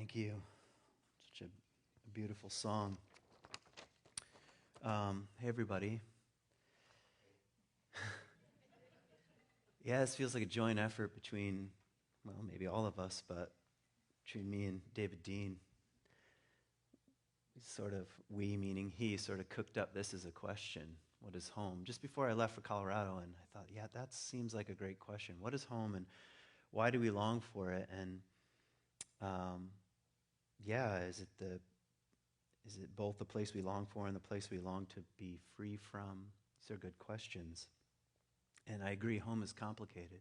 Thank you. Such a beautiful song. Hey, everybody. Yeah, this feels like a joint effort between, well, maybe all of us, but between me and David Dean. We meaning he, sort of cooked up this as a question. What is home? Just before I left for Colorado, and I thought, yeah, that seems like a great question. What is home, and why do we long for it? And is it both the place we long for and the place we long to be free from? These are good questions. And I agree, home is complicated.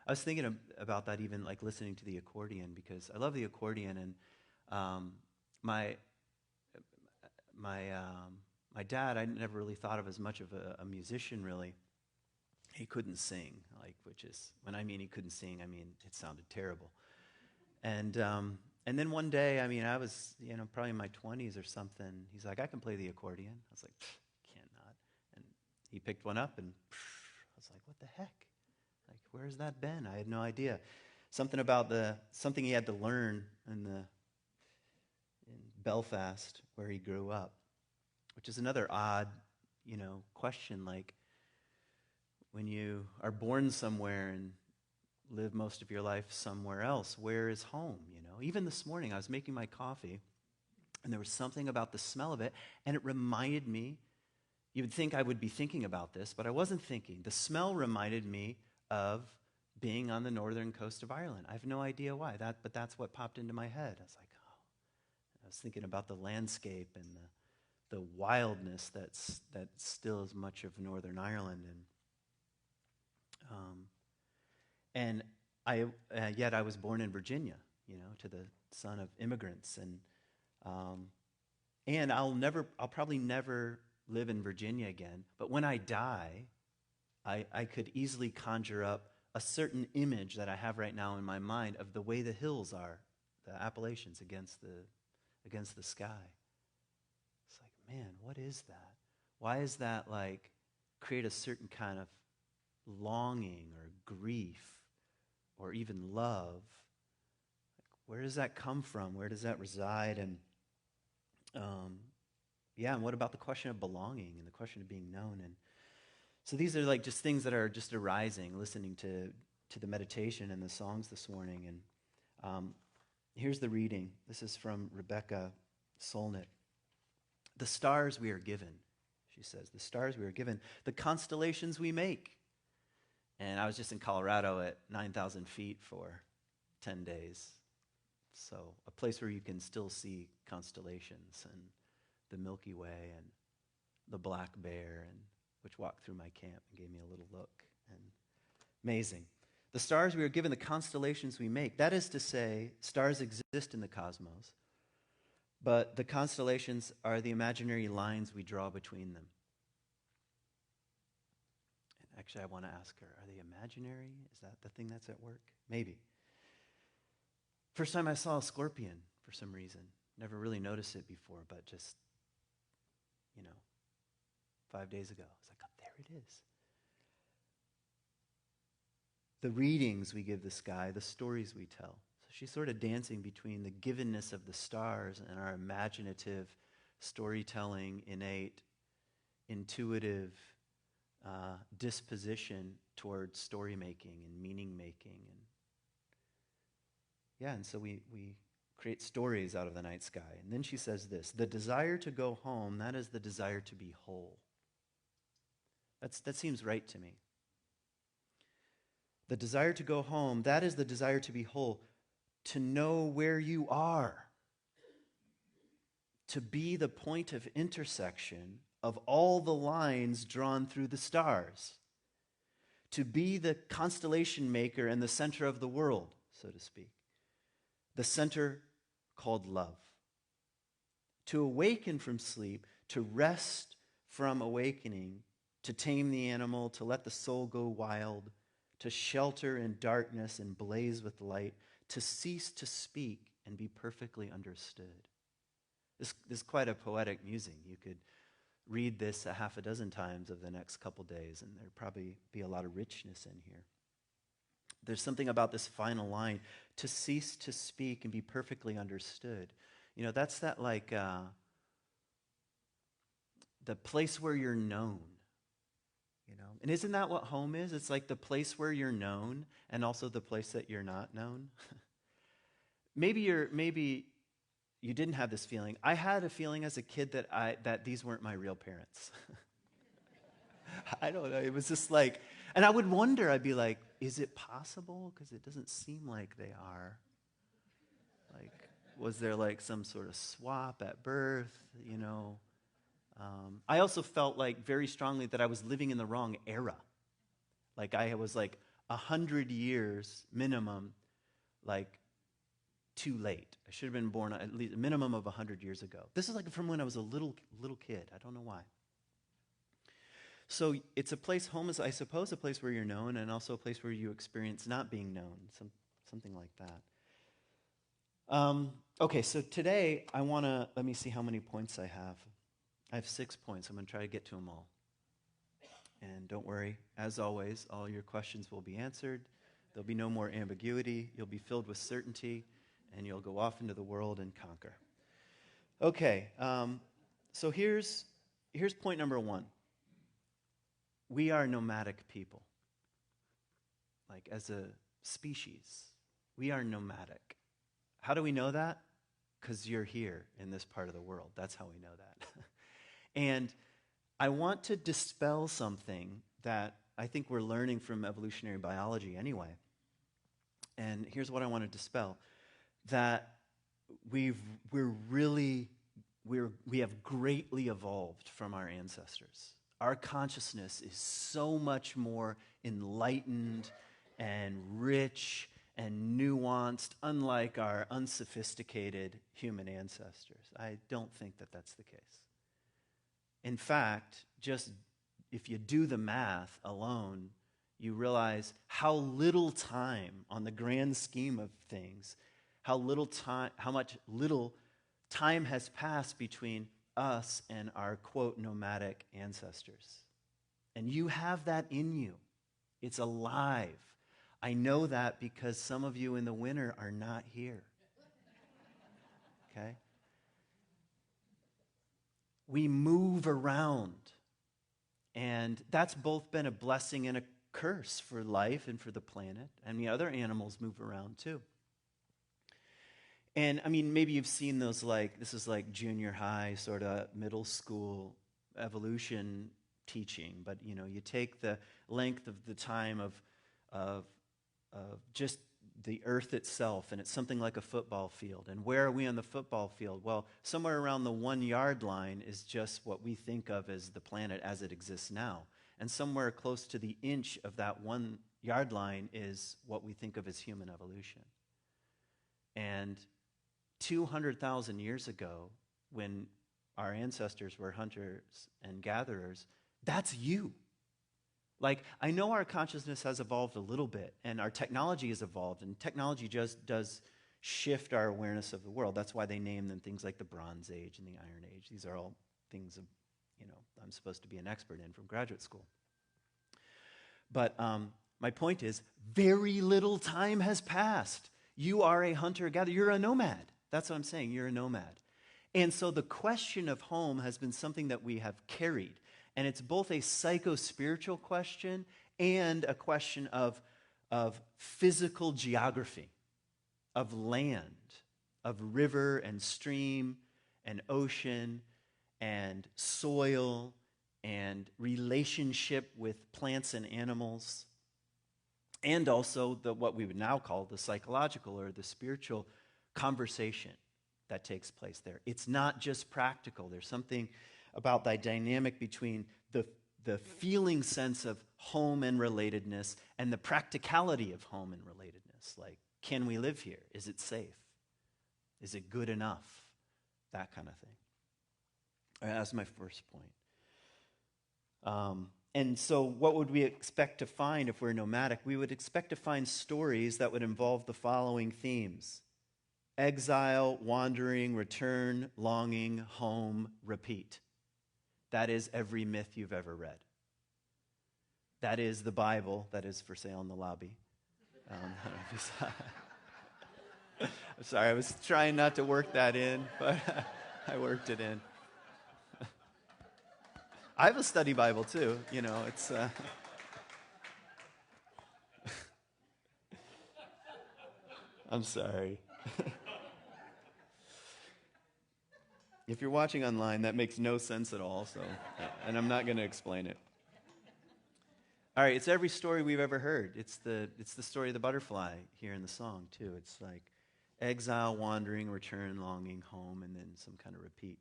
I was thinking about that even like listening to the accordion, because I love the accordion, and my dad, I never really thought of as much of a musician, really. He couldn't sing, when I mean he couldn't sing, I mean it sounded terrible. And then one day, I was, probably in my 20s or something. He's like, I can play the accordion. I was like, can't not. And he picked one up, and I was like, what the heck? Like, where's that been? I had no idea. Something he had to learn in Belfast, where he grew up, which is another odd, question. Like, when you are born somewhere and live most of your life somewhere else, where is home? Even this morning, I was making my coffee, and there was something about the smell of it, and it reminded me. You would think I would be thinking about this, but I wasn't thinking. The smell reminded me of being on the northern coast of Ireland. I have no idea why, but that's what popped into my head. I was like, I was thinking about the landscape and the wildness that still is much of Northern Ireland, yet I was born in Virginia, to the son of immigrants, and I'll probably never live in Virginia again. But when I die, I could easily conjure up a certain image that I have right now in my mind of the way the hills are, the Appalachians against the sky. It's like, man, what is that? Why is that create a certain kind of longing or grief or even love? Where does that come from? Where does that reside? And and what about the question of belonging and the question of being known? And so these are just things that are just arising, listening to the meditation and the songs this morning. And here's the reading. This is from Rebecca Solnit. The stars we are given, she says, the stars we are given, the constellations we make. And I was just in Colorado at 9,000 feet for 10 days. So a place where you can still see constellations and the Milky Way and the Black Bear, which walked through my camp and gave me a little look. And amazing. The stars we are given, the constellations we make. That is to say, stars exist in the cosmos, but the constellations are the imaginary lines we draw between them. And actually, I want to ask her, are they imaginary? Is that the thing that's at work? Maybe. First time I saw a scorpion, for some reason. Never really noticed it before, but just, 5 days ago. I was like, oh, there it is. The readings we give the sky, the stories we tell. So she's sort of dancing between the givenness of the stars and our imaginative, storytelling, innate, intuitive disposition towards story making and meaning making. And so we create stories out of the night sky. And then she says this, the desire to go home, that is the desire to be whole. That seems right to me. The desire to go home, that is the desire to be whole, to know where you are, to be the point of intersection of all the lines drawn through the stars, to be the constellation maker and the center of the world, so to speak, the center called love, to awaken from sleep, to rest from awakening, to tame the animal, to let the soul go wild, to shelter in darkness and blaze with light, to cease to speak and be perfectly understood. This is quite a poetic musing. You could read this a half a dozen times over the next couple days, and there'd probably be a lot of richness in here. There's something about this final line, to cease to speak and be perfectly understood. That's that the place where you're known. And isn't that what home is? It's like the place where you're known and also the place that you're not known. Maybe you didn't have this feeling. I had a feeling as a kid that these weren't my real parents. I don't know. It was just like, and I would wonder, I'd be like, is it possible? Because it doesn't seem like they are. Like, was there like some sort of swap at birth, I also felt like very strongly that I was living in the wrong era. Like I was like 100 years minimum, like too late. I should have been born at least a minimum of 100 years ago. This is like from when I was a little kid. I don't know why. So it's a place, home is, I suppose, a place where you're known, and also a place where you experience not being known, something like that. Okay, so today let me see how many points I have. I have 6 points. I'm going to try to get to them all. And don't worry, as always, all your questions will be answered. There'll be no more ambiguity. You'll be filled with certainty, and you'll go off into the world and conquer. Okay, so here's point number 1. We are nomadic people. Like as a species, we are nomadic. How do we know that? Because you're here in this part of the world. That's how we know that. And I want to dispel something that I think we're learning from evolutionary biology anyway. And here's what I want to dispel. That we have greatly evolved from our ancestors. Our consciousness is so much more enlightened and rich and nuanced, unlike our unsophisticated human ancestors. I don't think that that's the case. In fact, just if you do the math alone, you realize how little time, on the grand scheme of things, how much little time has passed between us and our, quote, nomadic ancestors. And you have that in you. It's alive. I know that because some of you in the winter are not here. Okay? We move around. And that's both been a blessing and a curse for life and for the planet. And the other animals move around too. And I mean, maybe you've seen those, this is like junior high, sort of middle school evolution teaching. But, you take the length of the time of just the earth itself, and it's something like a football field. And where are we on the football field? Well, somewhere around the 1 yard line is just what we think of as the planet as it exists now. And somewhere close to the inch of that 1 yard line is what we think of as human evolution. And 200,000 years ago, when our ancestors were hunters and gatherers, that's you. Like, I know our consciousness has evolved a little bit, and our technology has evolved, and technology just does shift our awareness of the world. That's why they name them things like the Bronze Age and the Iron Age. These are all things I'm supposed to be an expert in from graduate school. But my point is, very little time has passed. You are a hunter-gatherer. You're a nomad. That's what I'm saying. You're a nomad. And so the question of home has been something that we have carried. And it's both a psycho-spiritual question and a question of physical geography, of land, of river and stream and ocean and soil and relationship with plants and animals, and also what we would now call the psychological or the spiritual conversation that takes place there. It's not just practical. There's something about the dynamic between the feeling sense of home and relatedness and the practicality of home and relatedness. Like, can we live here? Is it safe? Is it good enough? That kind of thing. That's my first point. And so what would we expect to find if we're nomadic? We would expect to find stories that would involve the following themes: exile, wandering, return, longing, home, repeat. That is every myth you've ever read. That is the Bible that is for sale in the lobby. I'm sorry, I was trying not to work that in, but I worked it in. I have a study Bible too, it's... I'm sorry. If you're watching online, that makes no sense at all, and I'm not going to explain it. All right, it's every story we've ever heard. It's the story of the butterfly here in the song, too. It's like exile, wandering, return, longing, home, and then some kind of repeat.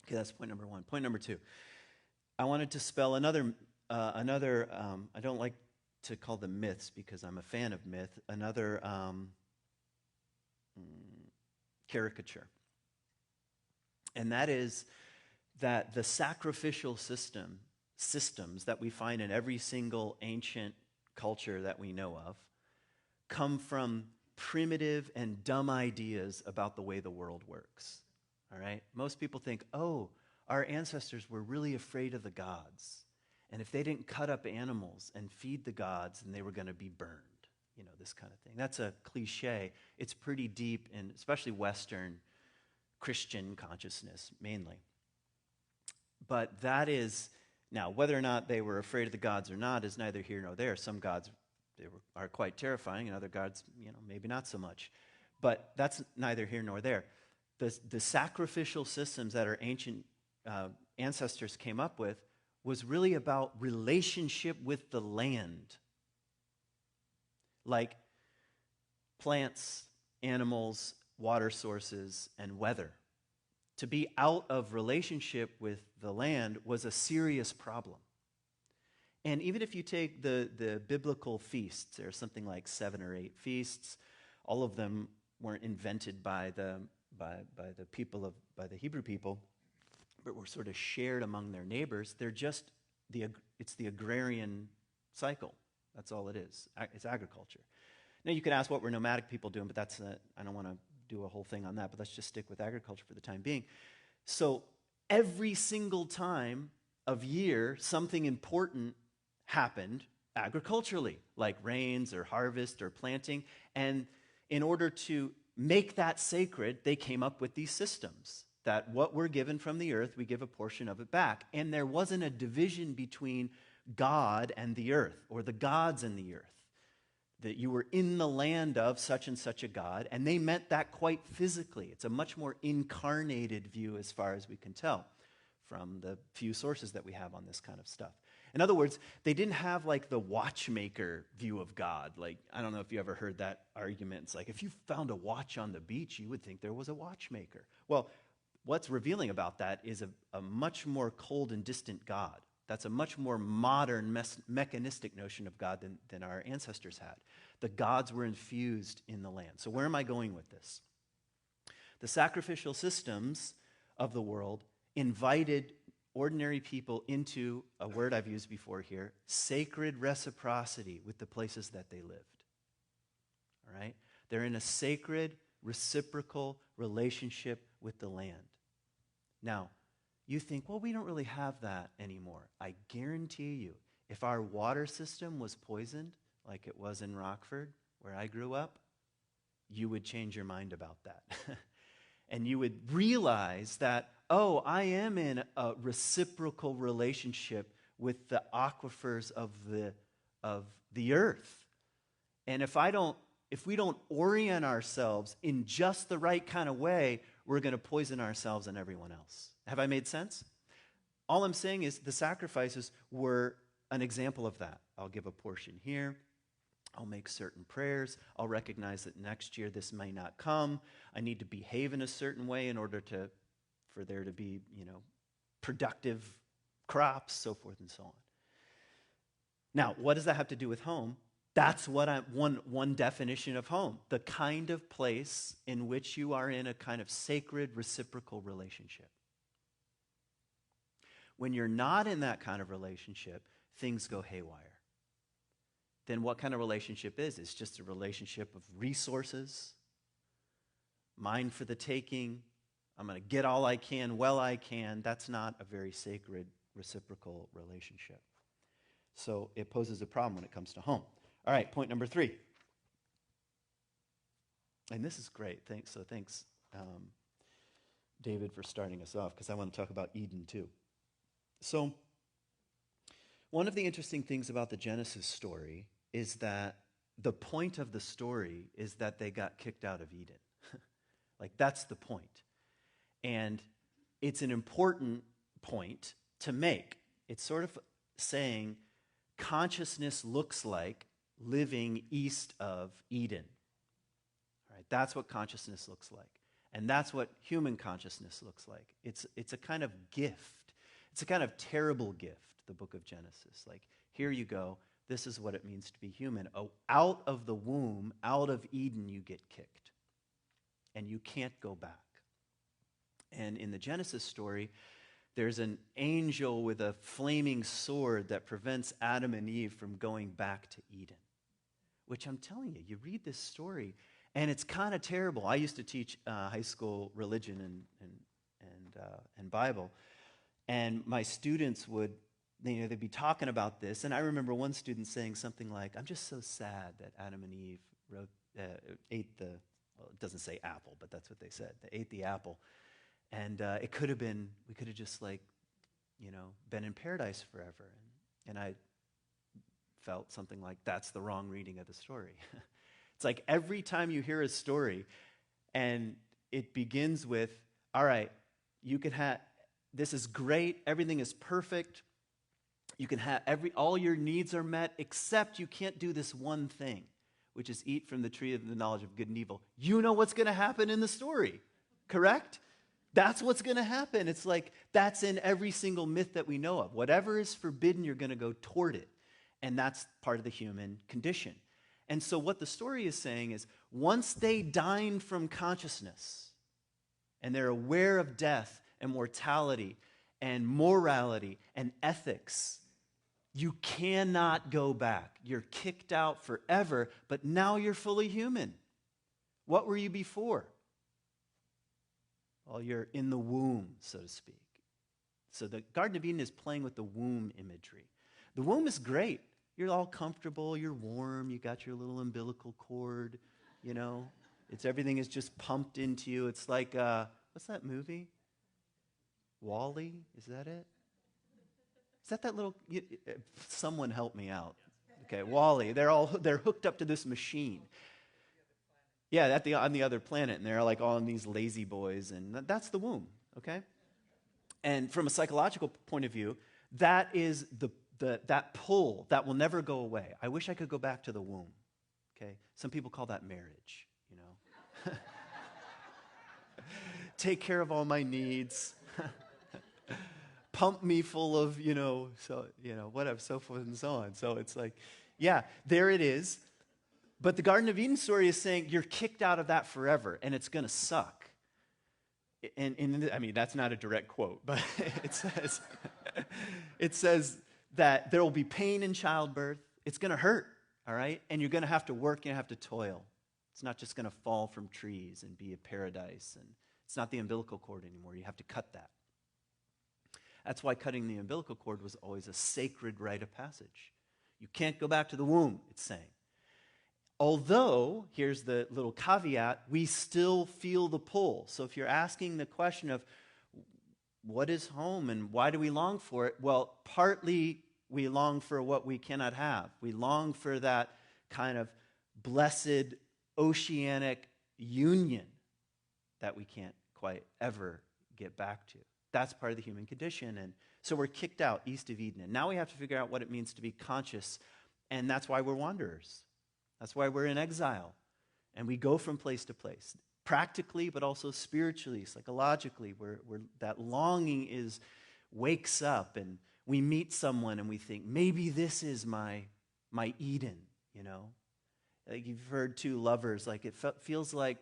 Okay, that's point number one. Point number two. I wanted to spell another I don't like to call them myths because I'm a fan of myth, another caricature. And that is that the sacrificial systems that we find in every single ancient culture that we know of come from primitive and dumb ideas about the way the world works. All right? Most people think, oh, our ancestors were really afraid of the gods. And if they didn't cut up animals and feed the gods, then they were going to be burned. This kind of thing. That's a cliche. It's pretty deep in especially Western Christian consciousness, mainly. But that is, now, whether or not they were afraid of the gods or not is neither here nor there. Some gods are quite terrifying, and other gods, maybe not so much. But that's neither here nor there. The sacrificial systems that our ancient ancestors came up with was really about relationship with the land. Like plants, animals, water sources, and weather. To be out of relationship with the land was a serious problem. And even if you take the biblical feasts, there are something like 7 or 8 feasts. All of them weren't invented by the Hebrew people, but were sort of shared among their neighbors. They're just it's the agrarian cycle. That's all it is. It's agriculture. Now you could ask what were nomadic people doing, but I don't want to do a whole thing on that, but let's just stick with agriculture for the time being. So every single time of year, something important happened agriculturally, like rains or harvest or planting. And in order to make that sacred, they came up with these systems that what we're given from the earth, we give a portion of it back. And there wasn't a division between God and the earth, or the gods and the earth. That you were in the land of such and such a god, and they meant that quite physically. It's a much more incarnated view as far as we can tell from the few sources that we have on this kind of stuff. In other words, they didn't have like the watchmaker view of God. Like, I don't know if you ever heard that argument. It's like, if you found a watch on the beach, you would think there was a watchmaker. Well, what's revealing about that is a much more cold and distant God. That's a much more modern, mechanistic notion of God than our ancestors had. The gods were infused in the land. So where am I going with this? The sacrificial systems of the world invited ordinary people into, a word I've used before here, sacred reciprocity with the places that they lived. All right? They're in a sacred, reciprocal relationship with the land. Now, you think, well, we don't really have that anymore. I guarantee you, if our water system was poisoned, like it was in Rockford, where I grew up, you would change your mind about that. And you would realize that, oh, I am in a reciprocal relationship with the aquifers of the earth. And if we don't orient ourselves in just the right kind of way, we're going to poison ourselves and everyone else. Have I made sense? All I'm saying is the sacrifices were an example of that. I'll give a portion here. I'll make certain prayers. I'll recognize that next year this may not come. I need to behave in a certain way in order for there to be, productive crops, so forth and so on. Now, what does that have to do with home? That's what one definition of home, the kind of place in which you are in a kind of sacred reciprocal relationship. When you're not in that kind of relationship, things go haywire. Then what kind of relationship is? It's just a relationship of resources, mine for the taking. I'm going to get all I can, well I can. That's not a very sacred reciprocal relationship. So it poses a problem when it comes to home. All right, point number 3. And this is great. Thanks, David, for starting us off, because I want to talk about Eden too. So, one of the interesting things about the Genesis story is that the point of the story is that they got kicked out of Eden. Like, that's the point. And it's an important point to make. It's sort of saying consciousness looks like living east of Eden. All right, that's what consciousness looks like. And that's what human consciousness looks like. It's a kind of gift. It's a kind of terrible gift, the book of Genesis. Like, here you go. This is what it means to be human. Oh, out of the womb, out of Eden, you get kicked. And you can't go back. And in the Genesis story, there's an angel with a flaming sword that prevents Adam and Eve from going back to Eden. Which I'm telling you, you read this story, and it's kind of terrible. I used to teach high school religion and Bible, and my students would, they'd be talking about this, and I remember one student saying something like, "I'm just so sad that Adam and Eve ate the," well, it doesn't say apple, but that's what they said. They ate the apple, and it could have been, we could have just been in paradise forever, and I felt something like, that's the wrong reading of the story. It's like every time you hear a story and it begins with, all right, you can have, this is great, everything is perfect, you can have all your needs are met, except you can't do this one thing, which is eat from the tree of the knowledge of good and evil. You know what's going to happen in the story, correct? That's what's going to happen. It's like that's in every single myth that we know of. Whatever is forbidden, you're going to go toward it. And that's part of the human condition. And so what the story is saying is, once they dine from consciousness, and they're aware of death and mortality and morality and ethics, you cannot go back. You're kicked out forever, but now you're fully human. What were you before? Well, you're in the womb, so to speak. So the Garden of Eden is playing with the womb imagery. The womb is great. You're all comfortable, you're warm, you got your little umbilical cord, everything is just pumped into you. It's like, what's that movie? Wall-E? Is that it? Is that little, someone help me out. Okay, Wall-E. They're hooked up to this machine. Yeah, on the other planet, and they're like all in these lazy boys, and that's the womb, okay? And from a psychological point of view, that is that pull that will never go away. I wish I could go back to the womb, okay? Some people call that marriage, Take care of all my needs. Pump me full of, whatever, so forth and so on. So it's like, yeah, there it is. But the Garden of Eden story is saying you're kicked out of that forever, and it's going to suck. And I mean, that's not a direct quote, but it says that there will be pain in childbirth. It's going to hurt, all right? And you're going to have to work, and you have to toil. It's not just going to fall from trees and be a paradise, and it's not the umbilical cord anymore. You have to cut that. That's why cutting the umbilical cord was always a sacred rite of passage. You can't go back to the womb, it's saying. Although, here's the little caveat, we still feel the pull. So if you're asking the question of what is home and why do we long for it? Well, partly we long for what we cannot have. We long for that kind of blessed oceanic union that we can't quite ever get back to. That's part of the human condition. And so we're kicked out east of Eden. And now we have to figure out what it means to be conscious. And that's why we're wanderers. That's why we're in exile. And we go from place to place. Practically, but also spiritually, psychologically. That longing wakes up, and we meet someone and we think, maybe this is my Eden, Like you've heard two lovers, like it feels like,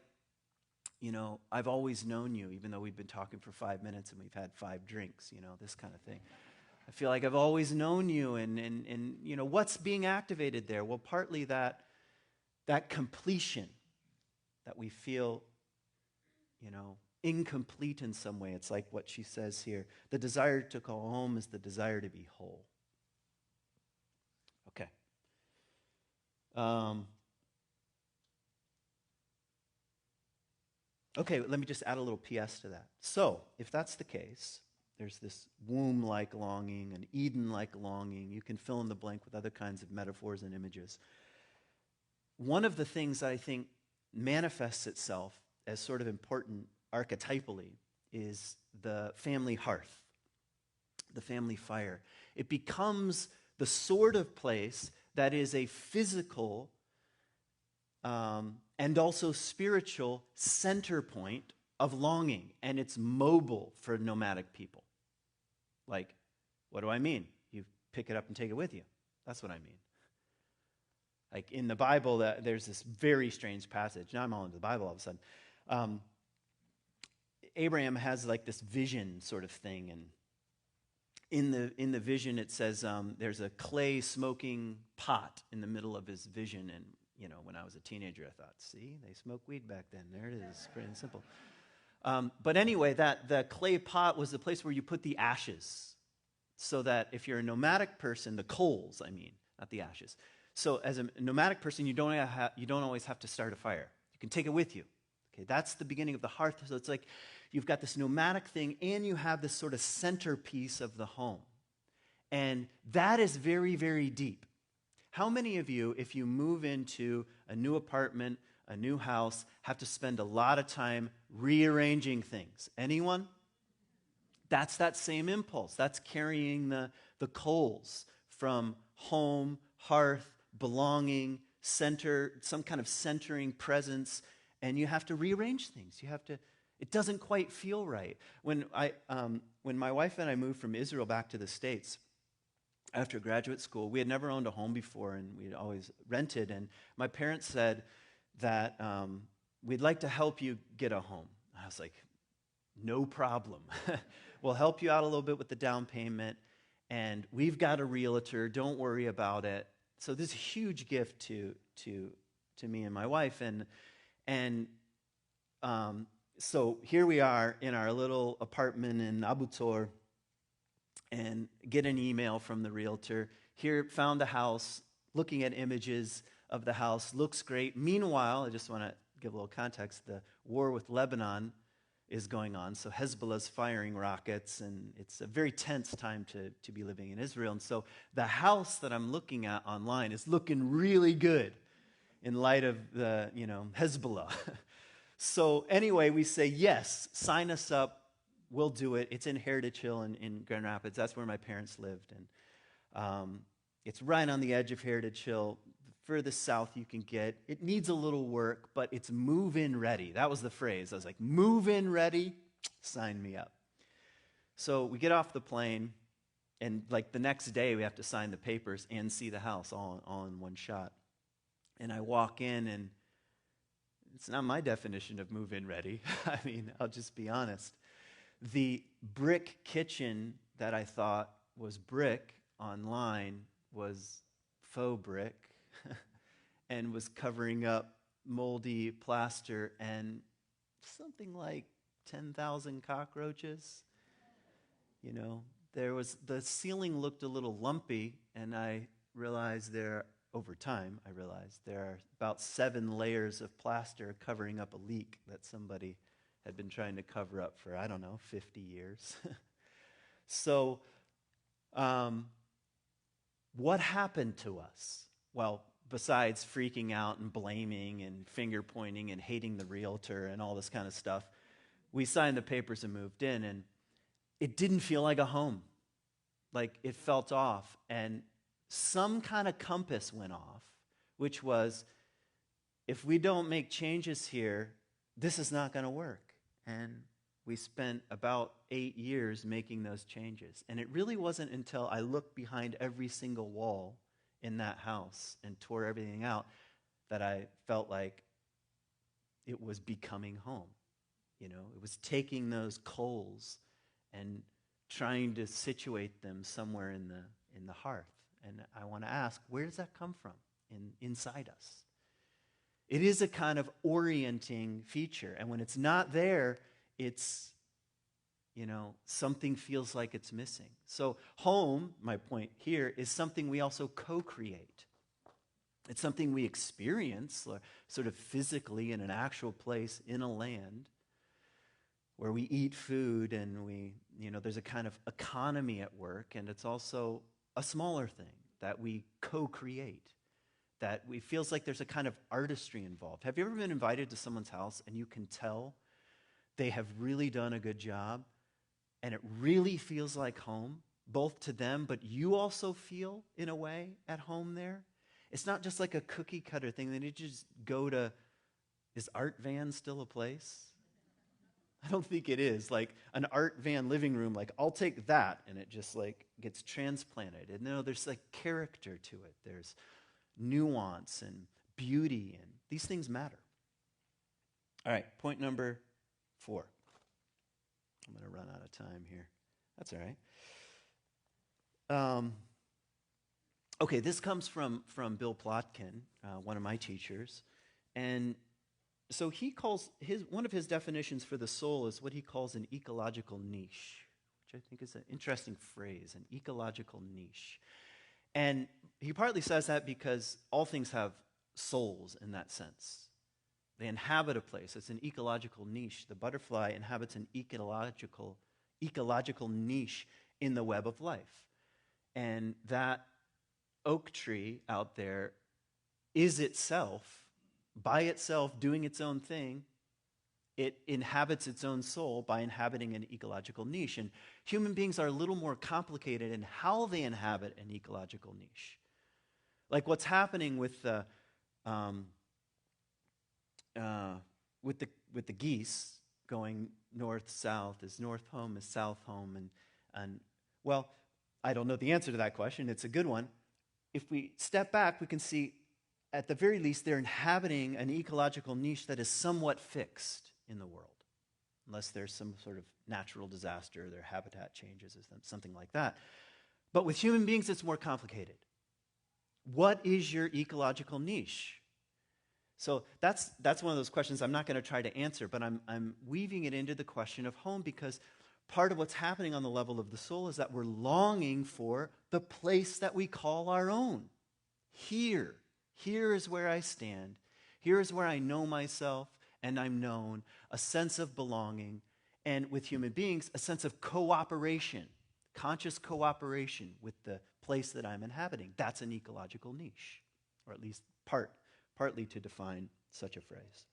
I've always known you, even though we've been talking for 5 minutes and we've had 5 drinks, this kind of thing. I feel like I've always known you, and what's being activated there? Well, partly that completion that we feel, incomplete in some way. It's like what she says here. The desire to go home is the desire to be whole. Okay. Um, okay, let me just add a little PS to that. So, if that's the case, there's this womb-like longing, an Eden-like longing. You can fill in the blank with other kinds of metaphors and images. One of the things that I think manifests itself as sort of important archetypally is the family hearth, the family fire. It becomes the sort of place that is a physical and also spiritual center point of longing, and it's mobile for nomadic people. Like, what do I mean? You pick it up and take it with you. That's what I mean. Like in the Bible, there's this very strange passage. Now I'm all into the Bible all of a sudden. Abraham has like this vision sort of thing, and in the vision it says there's a clay smoking pot in the middle of his vision. And you know, when I was a teenager, I thought, see, they smoked weed back then. There it is, pretty simple. But anyway, the clay pot was the place where you put the ashes, so that if you're a nomadic person, the coals, I mean, not the ashes. So as a nomadic person, you don't always have to start a fire. You can take it with you. Okay, that's the beginning of the hearth. So it's like you've got this nomadic thing, and you have this sort of centerpiece of the home. And that is very, very deep. How many of you, if you move into a new apartment, a new house, have to spend a lot of time rearranging things? Anyone? That's that same impulse. That's carrying the coals from home, hearth, belonging, center, some kind of centering presence, and you have to rearrange things. It doesn't quite feel right. When my wife and I moved from Israel back to the States after graduate school, we had never owned a home before, and we'd always rented, and my parents said that we'd like to help you get a home. I was like, no problem. We'll help you out a little bit with the down payment, and we've got a realtor. Don't worry about it. So this is a huge gift to me and my wife, and so here we are in our little apartment in Abu Tor, and get an email from the realtor. Here, found a house, looking at images of the house, looks great. Meanwhile, I just want to give a little context. The war with Lebanon is going on, so Hezbollah's firing rockets, and it's a very tense time to be living in Israel. And so the house that I'm looking at online is looking really good in light of the, Hezbollah. So anyway, we say, yes, sign us up. We'll do it. It's in Heritage Hill in Grand Rapids. That's where my parents lived. And it's right on the edge of Heritage Hill. The furthest south you can get. It needs a little work, but it's move-in ready. That was the phrase. I was like, move-in ready? Sign me up. So we get off the plane, and like the next day we have to sign the papers and see the house all in one shot. And I walk in, and it's not my definition of move-in ready. I mean, I'll just be honest. The brick kitchen that I thought was brick online was faux brick and was covering up moldy plaster and something like 10,000 cockroaches. The ceiling looked a little lumpy, and I realized over time there are about 7 layers of plaster covering up a leak that somebody had been trying to cover up for, 50 years. So, what happened to us? Well, besides freaking out and blaming and finger pointing and hating the realtor and all this kind of stuff, we signed the papers and moved in, and it didn't feel like a home. Like, it felt off, and some kind of compass went off, which was, if we don't make changes here, this is not going to work. And we spent about 8 years making those changes. And it really wasn't until I looked behind every single wall in that house and tore everything out that I felt like it was becoming home. It was taking those coals and trying to situate them somewhere in the hearth. And I want to ask, where does that come from inside us? It is a kind of orienting feature. And when it's not there, it's, something feels like it's missing. So home, my point here, is something we also co-create. It's something we experience sort of physically in an actual place in a land where we eat food and there's a kind of economy at work, and it's also a smaller thing that we co-create, that it feels like there's a kind of artistry involved. Have you ever been invited to someone's house and you can tell they have really done a good job and it really feels like home, both to them, but you also feel, in a way, at home there? It's not just like a cookie cutter thing that you just go to, is Art Van still a place? I don't think it is. Like an Art Van living room, like I'll take that, and it just like gets transplanted. And no, there's like character to it. There's nuance and beauty, and these things matter. All right, point number 4. I'm going to run out of time here. That's all right. Okay, this comes from Bill Plotkin, one of my teachers, and so he calls one of his definitions for the soul is what he calls an ecological niche, which I think is an interesting phrase, an ecological niche. And he partly says that because all things have souls in that sense. They inhabit a place. It's an ecological niche. The butterfly inhabits an ecological niche in the web of life. And that oak tree out there is itself, by itself, doing its own thing. It inhabits its own soul by inhabiting an ecological niche. And human beings are a little more complicated in how they inhabit an ecological niche. Like what's happening with the geese going north-south, is north home, is south home, and well, I don't know the answer to that question. It's a good one. If we step back, we can see, at the very least, they're inhabiting an ecological niche that is somewhat fixed in the world, unless there's some sort of natural disaster, their habitat changes, or something like that. But with human beings, it's more complicated. What is your ecological niche? So that's one of those questions I'm not going to try to answer, but I'm weaving it into the question of home, because part of what's happening on the level of the soul is that we're longing for the place that we call our own. Here is where I stand. Here is where I know myself and I'm known, a sense of belonging, and with human beings, a sense of cooperation, conscious cooperation with the place that I'm inhabiting. That's an ecological niche, or at least partly to define such a phrase.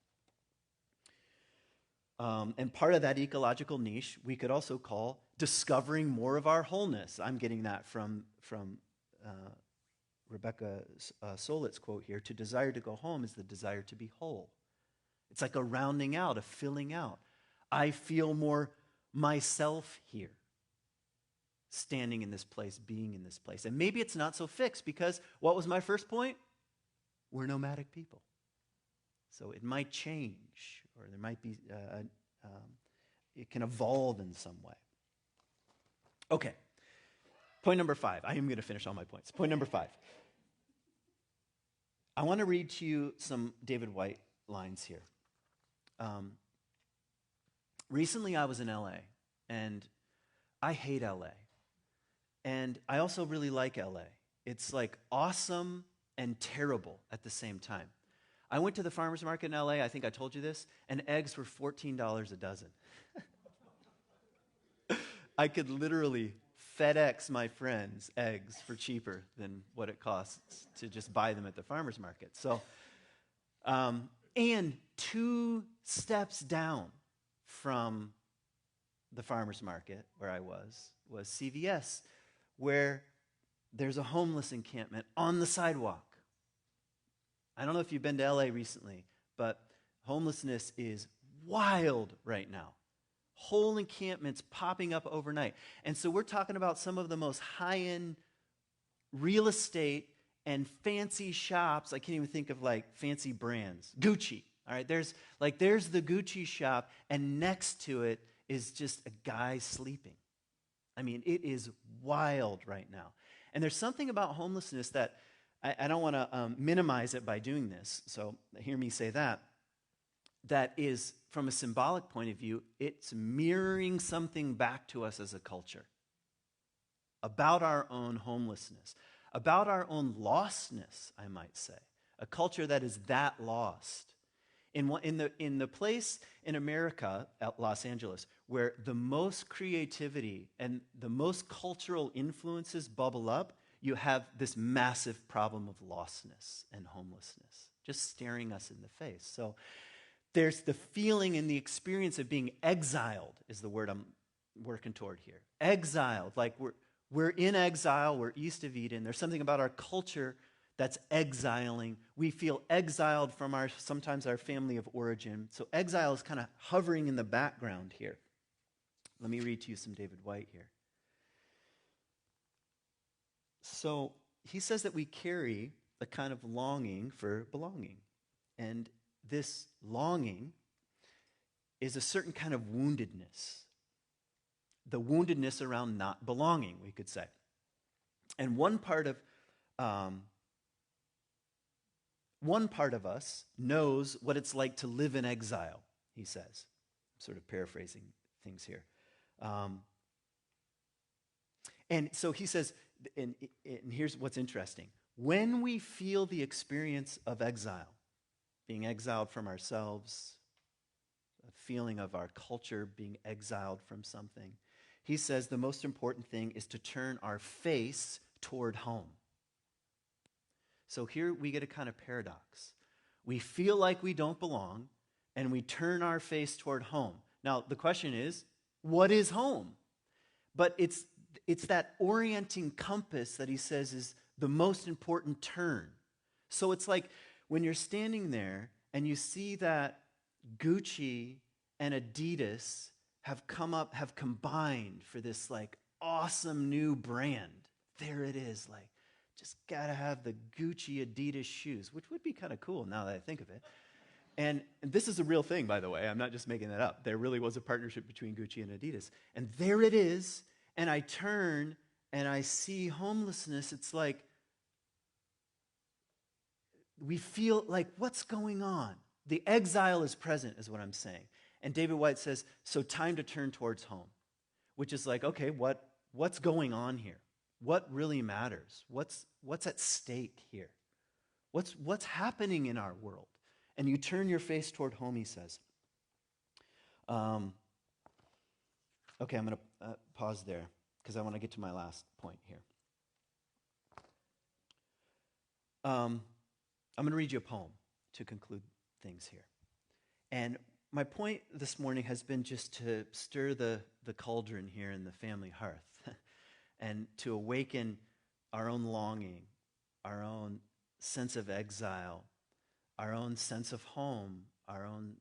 And part of that ecological niche we could also call discovering more of our wholeness. I'm getting that from Rebecca Solit's quote here. To desire to go home is the desire to be whole. It's like a rounding out, a filling out. I feel more myself here, standing in this place, being in this place. And maybe it's not so fixed, because what was my first point? We're nomadic people. So it might change, or there might be, it can evolve in some way. Okay, point number 5. I am going to finish all my points. Point number 5. I want to read to you some David White lines here. Recently I was in LA, and I hate LA. And I also really like LA. It's like awesome and terrible at the same time. I went to the farmer's market in LA, I think I told you this, and eggs were $14 a dozen. I could literally FedEx my friends eggs for cheaper than what it costs to just buy them at the farmer's market. So, and 2 steps down from the farmer's market where I was CVS, where there's a homeless encampment on the sidewalk. I don't know if you've been to LA recently, but homelessness is wild right now. Whole encampments popping up overnight. And so we're talking about some of the most high-end real estate and fancy shops. I can't even think of like fancy brands. Gucci. All right, there's the Gucci shop, and next to it is just a guy sleeping. I mean, it is wild right now. And there's something about homelessness that I don't want to minimize it by doing this, so hear me say that. That is, from a symbolic point of view, it's mirroring something back to us as a culture about our own homelessness, about our own lostness, I might say, a culture that is that lost. In the place in America, at Los Angeles, where the most creativity and the most cultural influences bubble up, you have this massive problem of lostness and homelessness just staring us in the face. So there's the feeling and the experience of being exiled is the word I'm working toward here. Exiled, like we're in exile, we're east of Eden. There's something about our culture that's exiling. We feel exiled from sometimes our family of origin. So exile is kind of hovering in the background here. Let me read to you some David White here. So he says that we carry a kind of longing for belonging. And this longing is a certain kind of woundedness. The woundedness around not belonging, we could say. And one part of us knows what it's like to live in exile, he says. I'm sort of paraphrasing things here. And so he says, and here's what's interesting. When we feel the experience of exile, being exiled from ourselves, a feeling of our culture being exiled from something, he says the most important thing is to turn our face toward home. So here we get a kind of paradox. We feel like we don't belong, and we turn our face toward home. Now, the question is, what is home? But it's that orienting compass that he says is the most important turn. So it's like when you're standing there and you see that Gucci and Adidas have combined for this like awesome new brand. There it is, like just gotta have the Gucci Adidas shoes, which would be kind of cool now that I think of it. And this is a real thing, by the way. I'm not just making that up. There really was a partnership between Gucci and Adidas. And there it is, and I turn and I see homelessness. It's like we feel like, what's going on? The exile is present, is what I'm saying. And David White says, so time to turn towards home, which is like, okay, what's going on here? What really matters? What's at stake here? What's happening in our world? And you turn your face toward home, he says. Okay, I'm going to pause there because I want to get to my last point here. I'm going to read you a poem to conclude things here. And my point this morning has been just to stir the cauldron here in the family hearth and to awaken our own longing, our own sense of exile, our own sense of home, our own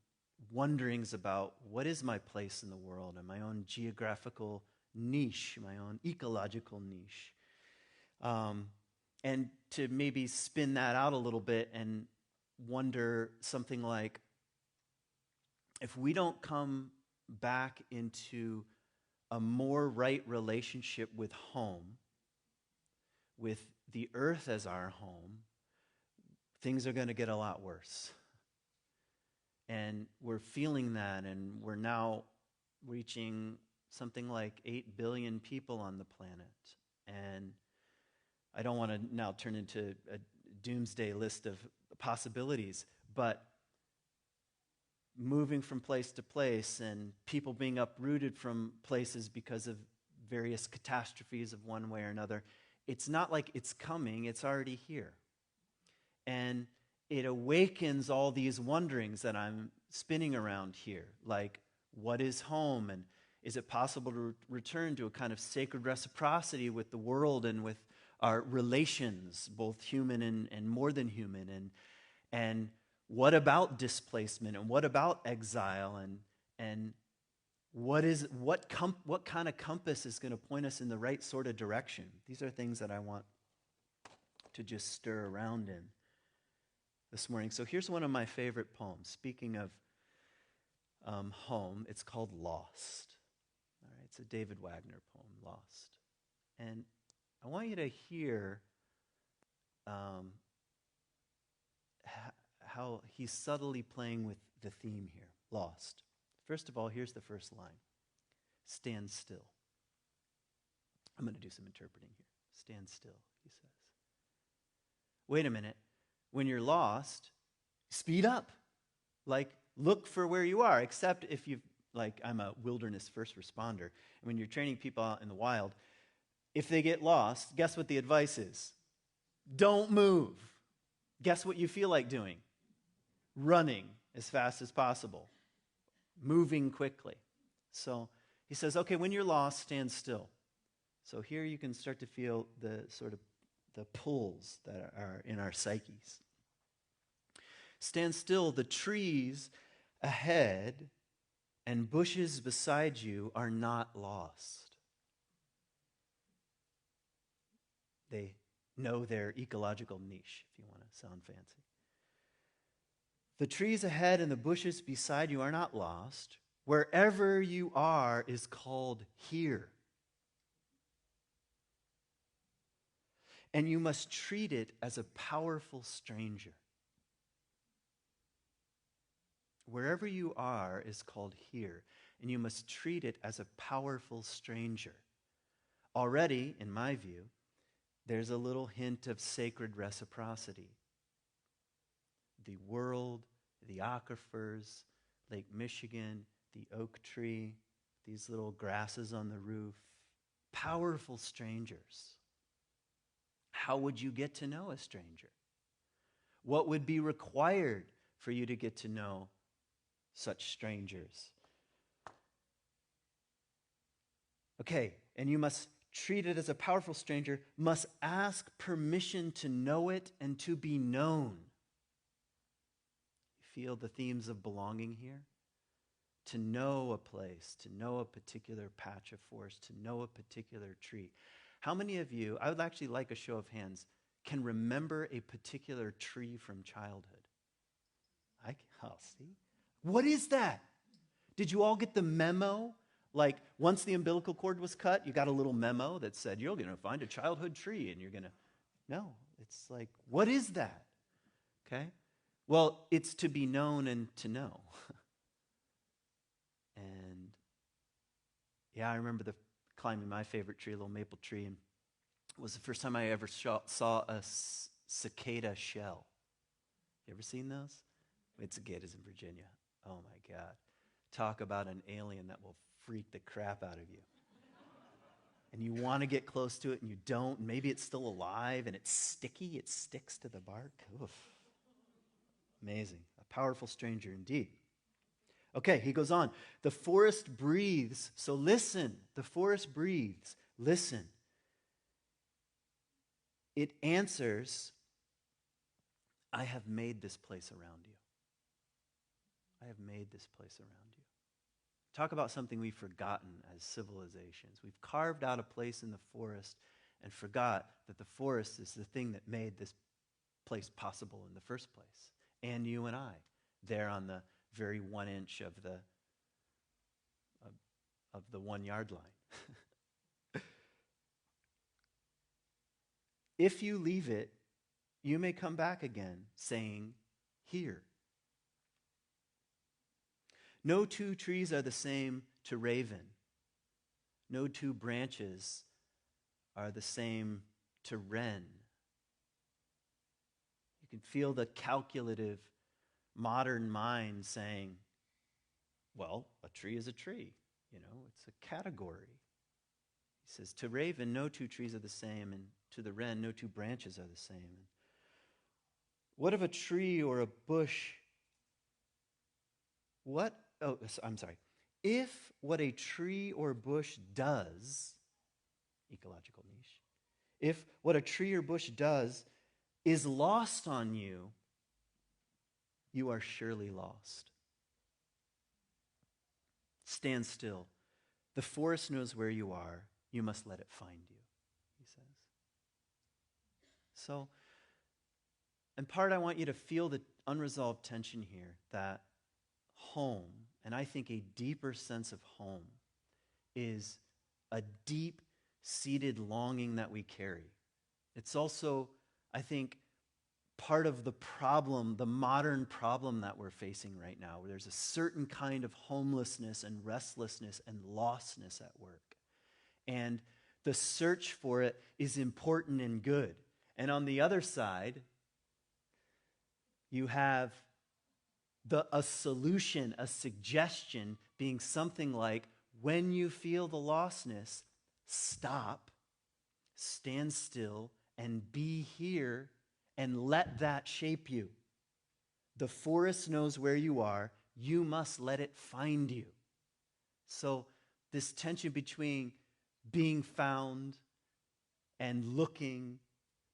wonderings about what is my place in the world and my own geographical niche, my own ecological niche. And to maybe spin that out a little bit and wonder something like, if we don't come back into a more right relationship with home, with the earth as our home, things are going to get a lot worse. And we're feeling that, and we're now reaching something like 8 billion people on the planet. And I don't want to now turn into a doomsday list of possibilities, but moving from place to place and people being uprooted from places because of various catastrophes of one way or another, it's not like it's coming, it's already here. And it awakens all these wonderings that I'm spinning around here, like what is home, and is it possible to return to a kind of sacred reciprocity with the world and with our relations, both human and more than human, and what about displacement, and what about exile, and what kind of compass is going to point us in the right sort of direction? These are things that I want to just stir around in this morning. So here's one of my favorite poems. Speaking of home, it's called Lost. All right, it's a David Wagner poem, Lost. And I want you to hear how he's subtly playing with the theme here, lost. First of all, here's the first line. Stand still. I'm going to do some interpreting here. Stand still, he says. Wait a minute. when you're lost, speed up. Like, look for where you are, except if you've, like, I'm a wilderness first responder. And when you're training people out in the wild, if they get lost, guess what the advice is? Don't move. Guess what you feel like doing? Running as fast as possible. Moving quickly. So he says, okay, when you're lost, stand still. So here you can start to feel the sort of the pulls that are in our psyches. Stand still, the trees ahead and bushes beside you are not lost. They know their ecological niche, if you want to sound fancy. The trees ahead and the bushes beside you are not lost. Wherever you are is called here. And you must treat it as a powerful stranger. Wherever you are is called here, and you must treat it as a powerful stranger. Already, in my view, there's a little hint of sacred reciprocity. The world, the aquifers, Lake Michigan, the oak tree, these little grasses on the roof, powerful strangers. How would you get to know a stranger? What would be required for you to get to know such strangers? Okay, and you must treat it as a powerful stranger, must ask permission to know it and to be known. You feel the themes of belonging here? To know a place, to know a particular patch of forest, to know a particular tree. How many of you, I would actually like a show of hands, can remember a particular tree from childhood? I'll see. What is that? Did you all get the memo? Like, once the umbilical cord was cut, you got a little memo that said, you're going to find a childhood tree, and you're going to... No, it's like, what is that? Okay? Well, it's to be known and to know. And, yeah, I remember climbing my favorite tree, a little maple tree, and it was the first time I ever saw a cicada shell. You ever seen those? It's cicadas in Virginia. Oh, my God. Talk about an alien that will freak the crap out of you. And you want to get close to it, and you don't. And maybe it's still alive, and it's sticky. It sticks to the bark. Oof. Amazing. A powerful stranger indeed. Okay, he goes on. The forest breathes, so listen. The forest breathes. Listen. It answers, I have made this place around you. I have made this place around you. Talk about something we've forgotten as civilizations. We've carved out a place in the forest and forgot that the forest is the thing that made this place possible in the first place. And you and I, there on the very 1 inch of the 1 yard line. If you leave it, you may come back again saying, here. No two trees are the same to raven. No two branches are the same to wren. You can feel the calculative modern mind saying, well, a tree is a tree. You know, it's a category. He says, to raven, no two trees are the same, and to the wren, no two branches are the same. What if a tree or a bush, if what a tree or bush does, ecological niche, if what a tree or bush does is lost on you, you are surely lost. Stand still. The forest knows where you are. You must let it find you, he says. So, in part, I want you to feel the unresolved tension here that home, and I think a deeper sense of home, is a deep-seated longing that we carry. It's also, I think, part of the problem, the modern problem that we're facing right now, where there's a certain kind of homelessness and restlessness and lostness at work. And the search for it is important and good. And on the other side, You have a solution, a suggestion being something like, when you feel the lostness, stop, stand still, and be here, and let that shape you. The forest knows where you are. You must let it find you. So this tension between being found and looking,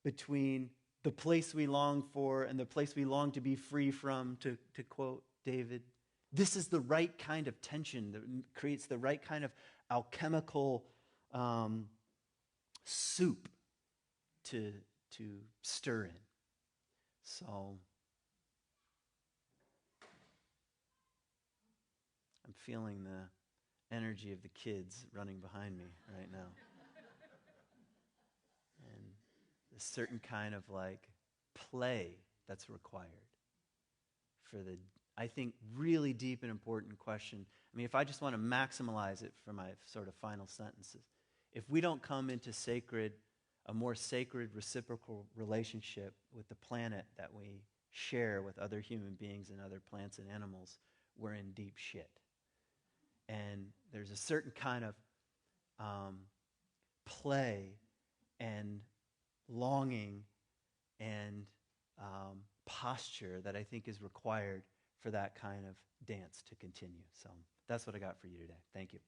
between the place we long for and the place we long to be free from, to quote David, this is the right kind of tension that creates the right kind of alchemical soup to stir in. So I'm feeling the energy of the kids running behind me right now. And a certain kind of like play that's required for the, I think, really deep and important question. I mean, if I just want to maximize it for my sort of final sentences, if we don't come into a more sacred reciprocal relationship with the planet that we share with other human beings and other plants and animals, we're in deep shit. And there's a certain kind of play and longing and posture that I think is required for that kind of dance to continue. So that's what I got for you today. Thank you.